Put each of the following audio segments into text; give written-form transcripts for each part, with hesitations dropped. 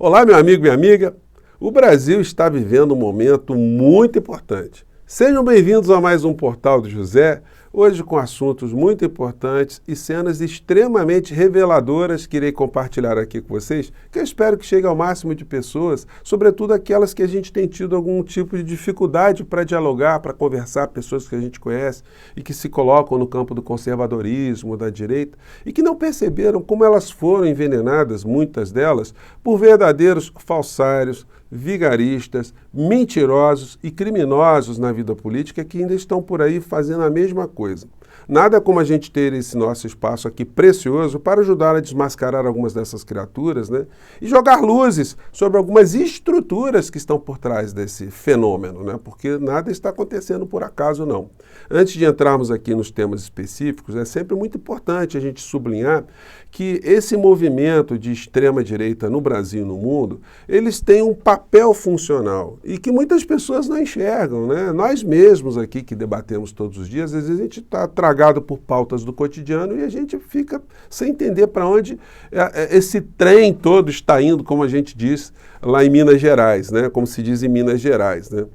Olá, meu amigo, minha amiga. O Brasil está vivendo um momento muito importante. Sejam bem-vindos a mais um Portal do José, hoje com assuntos muito importantes e cenas extremamente reveladoras que irei compartilhar aqui com vocês, que eu espero que chegue ao máximo de pessoas, sobretudo aquelas que a gente tem tido algum tipo de dificuldade para dialogar, para conversar, pessoas que a gente conhece e que se colocam no campo do conservadorismo, da direita, e que não perceberam como elas foram envenenadas, muitas delas, por verdadeiros falsários, vigaristas, mentirosos e criminosos na vida política que ainda estão por aí fazendo a mesma coisa. Nada como a gente ter esse nosso espaço aqui precioso para ajudar a desmascarar algumas dessas criaturas, né? E jogar luzes sobre algumas estruturas que estão por trás desse fenômeno, né? Porque nada está acontecendo por acaso, não. Antes de entrarmos aqui nos temas específicos, é sempre muito importante a gente sublinhar que esse movimento de extrema-direita no Brasil e no mundo, eles têm um papel funcional e que muitas pessoas não enxergam, né? Nós mesmos aqui que debatemos todos os dias, às vezes a gente está tragado por pautas do cotidiano e a gente fica sem entender para onde esse trem todo está indo, como a gente diz lá em Minas Gerais, né? Como se diz em Minas Gerais, né?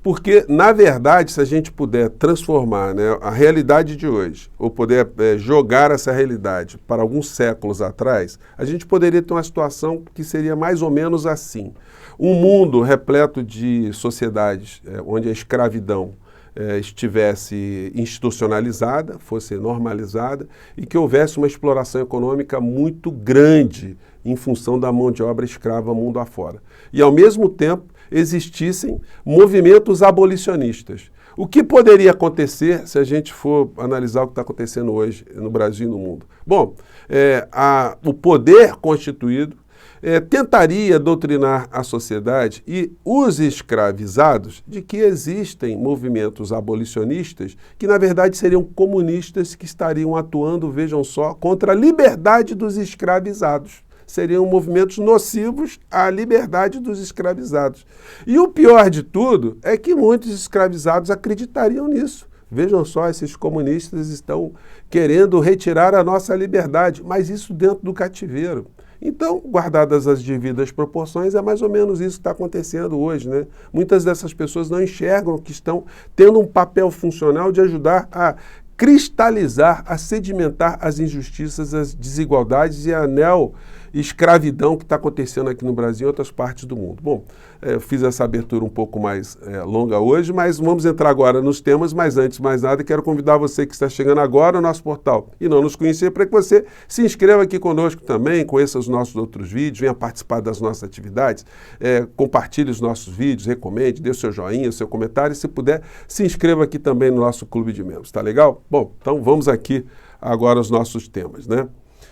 Porque, na verdade, se a gente puder transformar, né, a realidade de hoje, ou puder jogar essa realidade para alguns séculos atrás, a gente poderia ter uma situação que seria mais ou menos assim. Um mundo repleto de sociedades onde a escravidão estivesse institucionalizada, fosse normalizada, e que houvesse uma exploração econômica muito grande em função da mão de obra escrava mundo afora. E, ao mesmo tempo, existissem movimentos abolicionistas. O que poderia acontecer se a gente for analisar o que está acontecendo hoje no Brasil e no mundo? Bom, o poder constituído tentaria doutrinar a sociedade e os escravizados de que existem movimentos abolicionistas que, na verdade, seriam comunistas que estariam atuando, vejam só, contra a liberdade dos escravizados. Seriam movimentos nocivos à liberdade dos escravizados. E o pior de tudo é que muitos escravizados acreditariam nisso. Vejam só, esses comunistas estão querendo retirar a nossa liberdade, mas isso dentro do cativeiro. Então, guardadas as devidas proporções, é mais ou menos isso que está acontecendo hoje, né? Muitas dessas pessoas não enxergam que estão tendo um papel funcional de ajudar a cristalizar, a sedimentar as injustiças, as desigualdades e a escravidão que está acontecendo aqui no Brasil e em outras partes do mundo. Bom, eu fiz essa abertura um pouco mais longa hoje, mas vamos entrar agora nos temas, mas antes de mais nada, quero convidar você que está chegando agora ao nosso portal e não nos conhecer, para que você se inscreva aqui conosco também, conheça os nossos outros vídeos, venha participar das nossas atividades, compartilhe os nossos vídeos, recomende, dê o seu joinha, o seu comentário e, se puder, se inscreva aqui também no nosso clube de membros, tá legal? Bom, então vamos aqui agora aos nossos temas, né?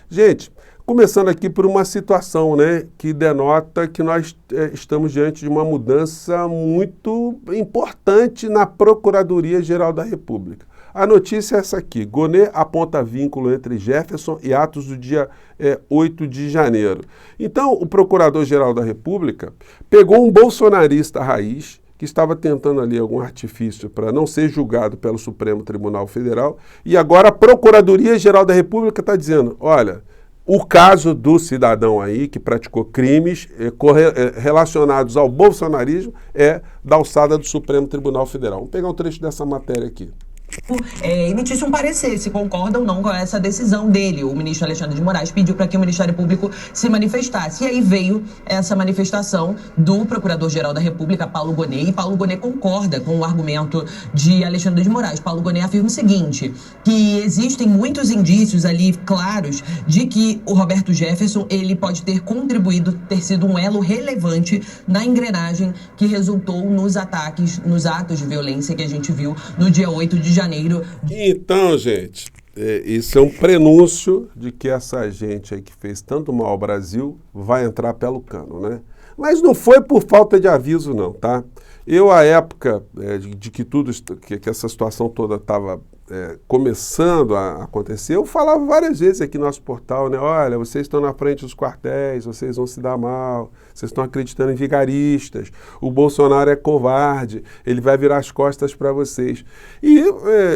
Gente, começando aqui por uma situação, né, que denota que nós estamos diante de uma mudança muito importante na Procuradoria-Geral da República. A notícia é essa aqui: Gonê aponta vínculo entre Jefferson e atos do dia 8 de janeiro. Então, o Procurador-Geral da República pegou um bolsonarista raiz, que estava tentando ali algum artifício para não ser julgado pelo Supremo Tribunal Federal, e agora a Procuradoria-Geral da República está dizendo, olha, o caso do cidadão aí que praticou crimes relacionados ao bolsonarismo é da alçada do Supremo Tribunal Federal. Vamos pegar um trecho dessa matéria aqui. Emitisse um parecer, se concorda ou não com essa decisão dele. O ministro Alexandre de Moraes pediu para que o Ministério Público se manifestasse. E aí veio essa manifestação do Procurador-Geral da República, Paulo Gonê, e Paulo Gonê concorda com o argumento de Alexandre de Moraes. Paulo Gonê afirma o seguinte, que existem muitos indícios ali claros de que o Roberto Jefferson, ele pode ter contribuído, ter sido um elo relevante na engrenagem que resultou nos ataques, nos atos de violência que a gente viu no dia 8 de janeiro. Então, gente, isso é um prenúncio de que essa gente aí que fez tanto mal ao Brasil vai entrar pelo cano, né? Mas não foi por falta de aviso, não, tá? Eu, à época de que essa situação toda estava começando a acontecer, eu falava várias vezes aqui no nosso portal, né? Olha, vocês estão na frente dos quartéis, vocês vão se dar mal, vocês estão acreditando em vigaristas, o Bolsonaro é covarde, ele vai virar as costas para vocês. E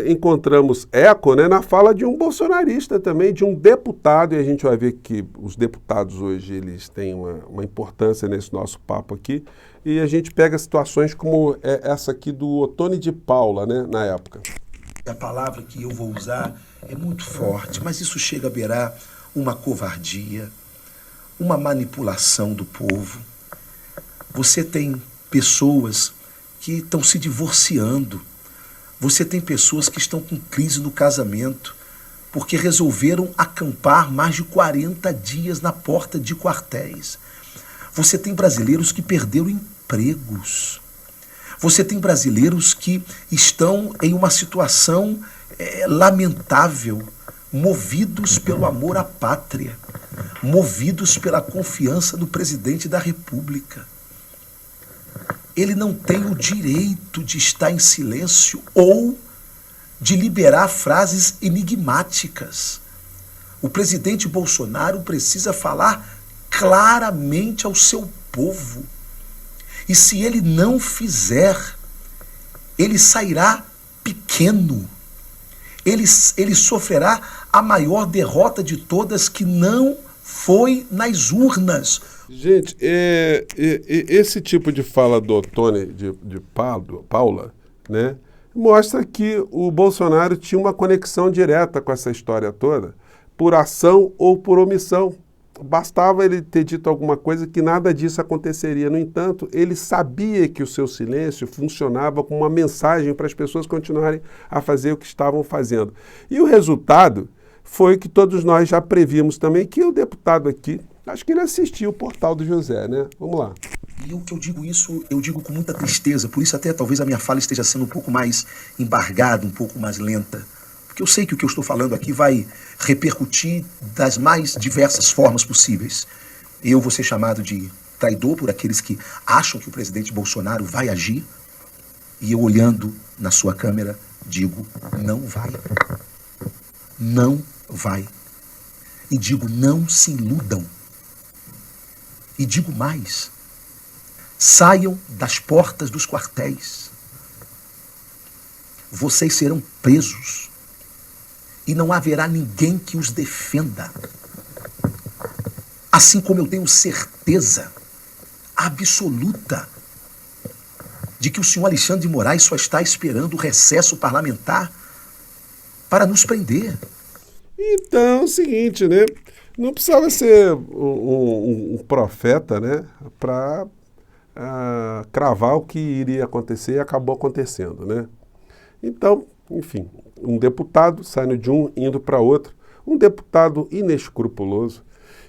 encontramos eco, né, na fala de um bolsonarista também, de um deputado, e a gente vai ver que os deputados hoje eles têm uma importância nesse nosso papo aqui, e a gente pega situações como essa aqui do Ottoni de Paula, né, na época. A palavra que eu vou usar é muito forte, mas isso chega a beirar uma covardia, uma manipulação do povo. Você tem pessoas que estão se divorciando. Você tem pessoas que estão com crise no casamento porque resolveram acampar mais de 40 dias na porta de quartéis. Você tem brasileiros que perderam empregos. Você tem brasileiros que estão em uma situação lamentável, movidos pelo amor à pátria, movidos pela confiança do presidente da República. Ele não tem o direito de estar em silêncio ou de liberar frases enigmáticas. O presidente Bolsonaro precisa falar claramente ao seu povo. E se ele não fizer, ele sairá pequeno. Ele sofrerá a maior derrota de todas, que não foi nas urnas. Gente, esse tipo de fala do Ottoni de Paula, né, mostra que o Bolsonaro tinha uma conexão direta com essa história toda, por ação ou por omissão. Bastava ele ter dito alguma coisa que nada disso aconteceria. No entanto, ele sabia que o seu silêncio funcionava como uma mensagem para as pessoas continuarem a fazer o que estavam fazendo. E o resultado foi que todos nós já prevíamos também, que o deputado aqui, acho que ele assistiu o Portal do José, né? Vamos lá. E eu que eu digo isso, eu digo com muita tristeza, por isso até talvez a minha fala esteja sendo um pouco mais embargada, um pouco mais lenta. Porque eu sei que o que eu estou falando aqui vai repercutir das mais diversas formas possíveis. Eu vou ser chamado de traidor por aqueles que acham que o presidente Bolsonaro vai agir, e eu, olhando na sua câmera, digo: não vai. Não vai. E digo: não se iludam. E digo mais: saiam das portas dos quartéis. Vocês serão presos. E não haverá ninguém que os defenda. Assim como eu tenho certeza absoluta de que o senhor Alexandre de Moraes só está esperando o recesso parlamentar para nos prender. Então, é o seguinte, né? Não precisava ser um profeta, né, para cravar o que iria acontecer, e acabou acontecendo, né? Então, enfim, um deputado saindo de um, indo para outro, um deputado inescrupuloso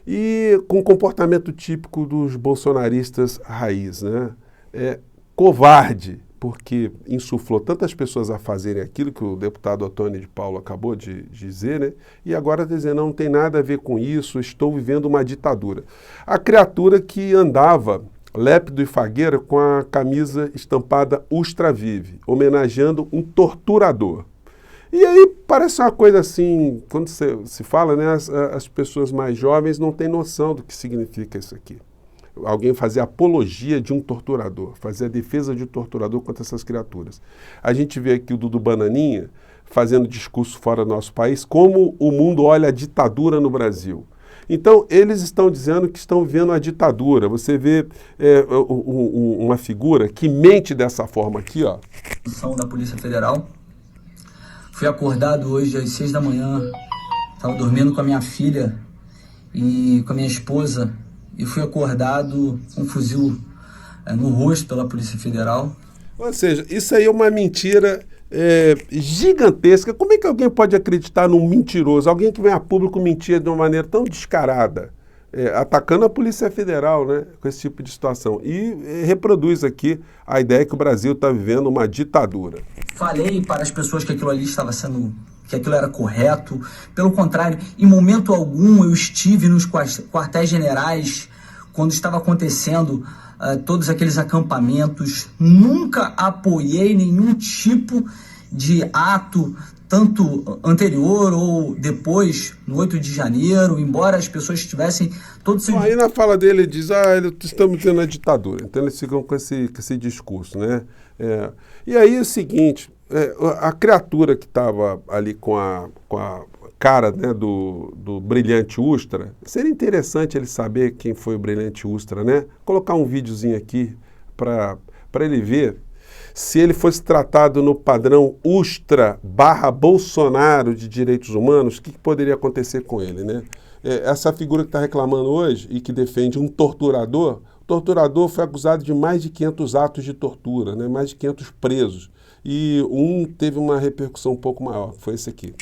e com comportamento típico dos bolsonaristas raiz, né? Covarde, porque insuflou tantas pessoas a fazerem aquilo que o deputado Ottoni de Paula acabou de dizer, né? E agora dizendo: não tem nada a ver com isso, estou vivendo uma ditadura. A criatura que andava lépido e fagueira com a camisa estampada Ustra Vive, homenageando um torturador. E aí parece uma coisa assim, quando se fala, né, as pessoas mais jovens não têm noção do que significa isso aqui. Alguém fazer apologia de um torturador, fazer a defesa de um torturador contra essas criaturas. A gente vê aqui o Dudu Bananinha fazendo discurso fora do nosso país, como o mundo olha a ditadura no Brasil. Então, eles estão dizendo que estão vendo a ditadura. Você vê uma figura que mente dessa forma aqui, ó. Da Polícia Federal. Fui acordado hoje às 6 da manhã. Estava dormindo com a minha filha e com a minha esposa. E fui acordado com um fuzil no rosto pela Polícia Federal. Ou seja, isso aí é uma mentira gigantesca. Como é que alguém pode acreditar num mentiroso? Alguém que vem a público mentir de uma maneira tão descarada, atacando a Polícia Federal, né, com esse tipo de situação. E reproduz aqui a ideia que o Brasil está vivendo uma ditadura. Falei para as pessoas que aquilo ali estava sendo, que aquilo era correto. Pelo contrário, em momento algum eu estive nos quartéis generais quando estava acontecendo todos aqueles acampamentos. Nunca apoiei nenhum tipo de ato tanto anterior ou depois, no 8 de janeiro, embora as pessoas tivessem todos os... Aí na fala dele ele diz, estamos tendo a ditadura. Então eles ficam com esse discurso, né? E aí é o seguinte, a criatura que estava ali com a cara, né, do Brilhante Ustra, seria interessante ele saber quem foi o Brilhante Ustra, né? Colocar um videozinho aqui para ele ver se ele fosse tratado no padrão Ustra / Bolsonaro de direitos humanos, o que poderia acontecer com ele, né? Essa figura que está reclamando hoje e que defende um torturador, o torturador foi acusado de mais de 500 atos de tortura, né? Mais de 500 presos. E um teve uma repercussão um pouco maior, foi esse aqui.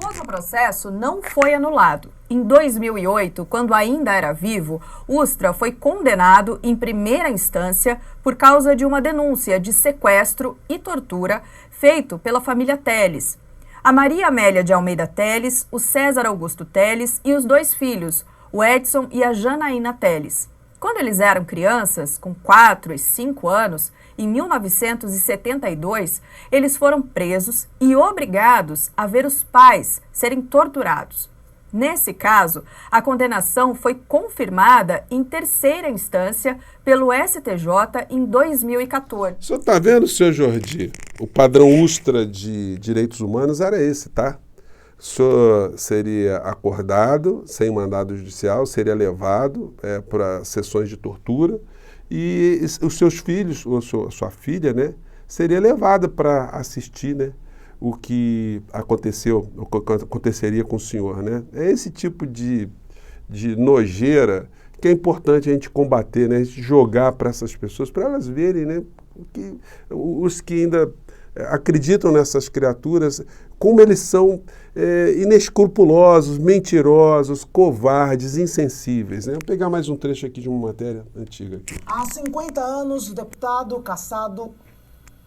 Outro processo não foi anulado. Em 2008, quando ainda era vivo, Ustra foi condenado em primeira instância por causa de uma denúncia de sequestro e tortura feito pela família Telles. A Maria Amélia de Almeida Telles, o César Augusto Telles e os 2 filhos, o Edson e a Janaína Telles. Quando eles eram crianças, com 4 e 5 anos, em 1972, eles foram presos e obrigados a ver os pais serem torturados. Nesse caso, a condenação foi confirmada em terceira instância pelo STJ em 2014. O senhor está vendo, senhor Jordi? O padrão Ustra de direitos humanos era esse, tá? O senhor seria acordado, sem mandado judicial, seria levado para sessões de tortura e os seus filhos, ou sua filha, né, seria levada para assistir, né, o que aconteceria com o senhor, né? É esse tipo de nojeira que é importante a gente combater, né, a gente jogar para essas pessoas, para elas verem, né, que os que ainda acreditam nessas criaturas, como eles são inescrupulosos, mentirosos, covardes, insensíveis, né? Vou pegar mais um trecho aqui de uma matéria antiga. Aqui. Há 50 anos, o deputado cassado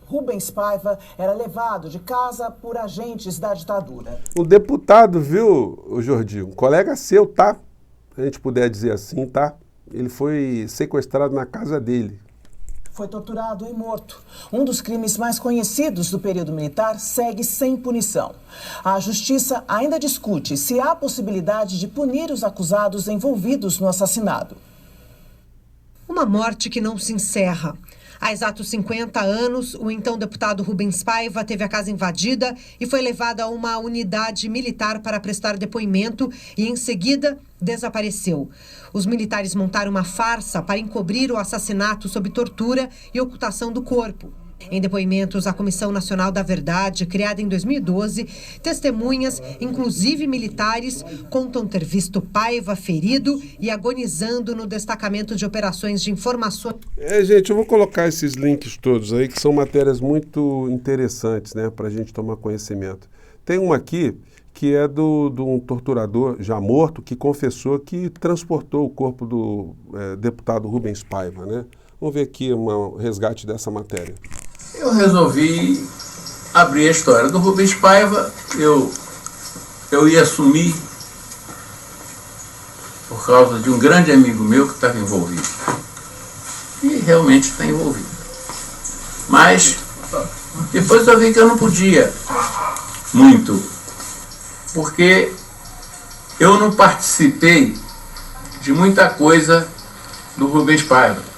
Rubens Paiva era levado de casa por agentes da ditadura. Um deputado, viu, Jordi, um colega seu, tá? Se a gente puder dizer assim, tá? Ele foi sequestrado na casa dele. Foi torturado e morto. Um dos crimes mais conhecidos do período militar segue sem punição. A justiça ainda discute se há possibilidade de punir os acusados envolvidos no assassinato. Uma morte que não se encerra. Há exatos 50 anos, o então deputado Rubens Paiva teve a casa invadida e foi levado a uma unidade militar para prestar depoimento e, em seguida, desapareceu. Os militares montaram uma farsa para encobrir o assassinato sob tortura e ocultação do corpo. Em depoimentos à Comissão Nacional da Verdade, criada em 2012, testemunhas, inclusive militares, contam ter visto Paiva ferido e agonizando no destacamento de operações de informações. Gente, eu vou colocar esses links todos aí, que são matérias muito interessantes, né, para a gente tomar conhecimento. Tem uma aqui que é de um torturador já morto que confessou que transportou o corpo do deputado Rubens Paiva, né? Vamos ver aqui um resgate dessa matéria. Eu resolvi abrir a história do Rubens Paiva. Eu ia assumir por causa de um grande amigo meu que estava envolvido. E realmente está envolvido. Mas depois eu vi que eu não podia muito, porque eu não participei de muita coisa do Rubens Paiva.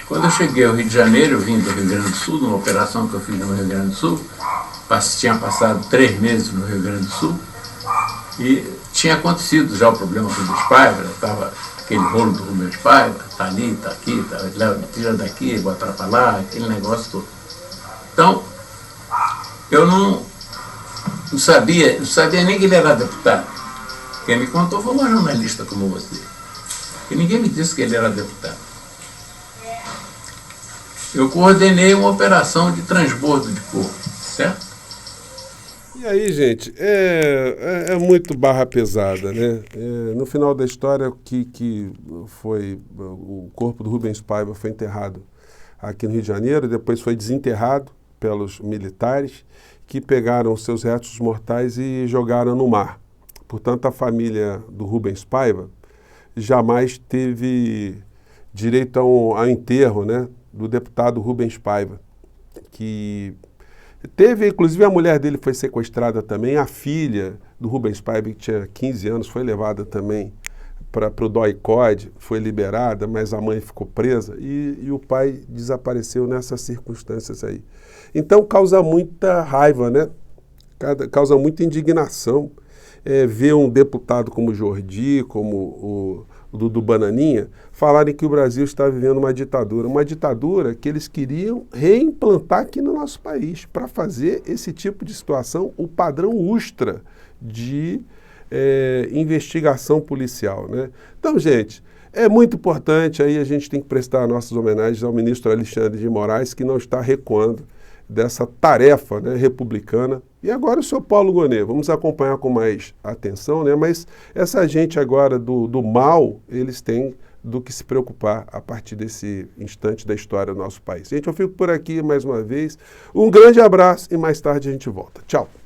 Quando eu cheguei ao Rio de Janeiro, eu vim do Rio Grande do Sul, numa operação que eu fiz no Rio Grande do Sul, tinha passado 3 meses no Rio Grande do Sul, e tinha acontecido já o problema do Rubens Paiva, estava aquele rolo do Rubens Paiva, tá ali, tá aqui, tira daqui, bota para lá, aquele negócio todo. Então, eu não sabia nem que ele era deputado. Quem me contou foi uma jornalista como você. E ninguém me disse que ele era deputado. Eu coordenei uma operação de transbordo de corpo, certo? E aí, gente, é muito barra pesada, né? No final da história, que foi o corpo do Rubens Paiva foi enterrado aqui no Rio de Janeiro, depois foi desenterrado pelos militares que pegaram seus restos mortais e jogaram no mar. Portanto, a família do Rubens Paiva jamais teve direito ao enterro, né, do deputado Rubens Paiva, que Inclusive a mulher dele foi sequestrada também, a filha do Rubens Paiva, que tinha 15 anos, foi levada também para o DOI-CODE, foi liberada, mas a mãe ficou presa e o pai desapareceu nessas circunstâncias aí. Então causa muita raiva, né? Causa muita indignação ver um deputado como o Jordi, como o Dudu Bananinha, falarem que o Brasil está vivendo uma ditadura que eles queriam reimplantar aqui no nosso país, para fazer esse tipo de situação o padrão Ustra de investigação policial, né? Então, gente, é muito importante, aí a gente tem que prestar nossas homenagens ao ministro Alexandre de Moraes, que não está recuando dessa tarefa, né, republicana. E agora o senhor Paulo Gonet, vamos acompanhar com mais atenção, né? Mas essa gente agora do mal, eles têm do que se preocupar a partir desse instante da história do nosso país. Gente, eu fico por aqui mais uma vez. Um grande abraço e mais tarde a gente volta. Tchau!